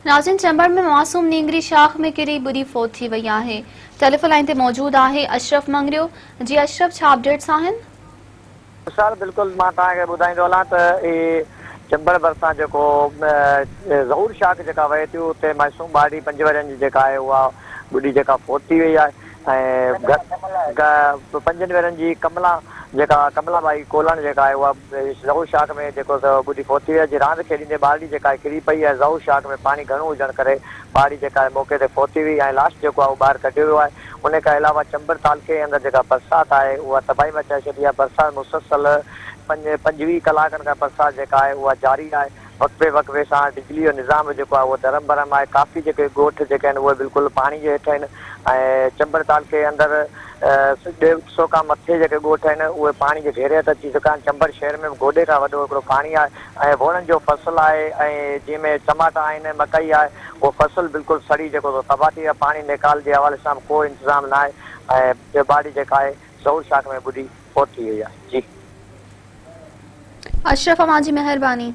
नाज़रीन, चंबर में मासूम नींगरी शाख में किरी बुरी फौत थी वई आहे। टेलीफोन लाइन ते मौजूद आहे अशरफ मंगरियो। जी अशरफ, छा अपडेट्स आहिनि? सर बिल्कुल मां तव्हांखे ॿुधाईंदो हलां त ई चंबल भरिसां जेको ज़हूर शाख जेका वहे थी उते मासूम ॿारड़ी 5 वरनि जी जेका आहे उहा ॿुड़ी जेका फौत थी वई आहे ऐं 5 वरनि जी कमला बाई कोलण जेका आहे उहा ज़हूर शाख में जेको ॿुड़ी फौत थी वई आहे। रांदि खेॾींदे ॿारड़ी जेका आहे किरी पई आहे। ज़हूर शाख में पाणी घणो हुजण करे ॿारड़ी जेका आहे मौक़े ते फौत थी वई ऐं लास्ट जेको आहे उहो ॿाहिरि कढियो वियो आहे। उन खां अलावा चंबर तालुके जे अंदरि जेका बरसाति आहे उहा तबाही मचाए छॾी आहे। बरसाति मुसलसल 25 कलाकनि खां बरसाति जेका आहे उहा जारी आहे। वक़्फ़े वक़्फ़े सां बिजली जो निज़ाम जेको आहे उहो धरम भरम आहे। काफ़ी जेके ॻोठ जेके आहिनि उहे बिल्कुलु पाणी जे हेठि आहिनि ऐं चंबर तालुके जे अंदरि 150 खां मथे जेके ॻोठ आहिनि उहे पाणी जे घेरे हेठि अची चुका आहिनि। चंबर शहर में गोॾे खां वॾो हिकिड़ो पाणी आहे ऐं वणनि जो फ़सुलु आहे ऐं जंहिंमें टमाटा आहिनि, मकई आहे, उहो फ़सुलु बिल्कुलु सड़ी जेको तबाह थी आहे। पाणी निकाल जे हवाले सां को इंतज़ाम न आहे ऐं ॿारड़ी जेका आहे ज़हूर शाख में ॿुड़ी फौत थी वई आहे। जी अशरफ, अमां जी मेहरबानी।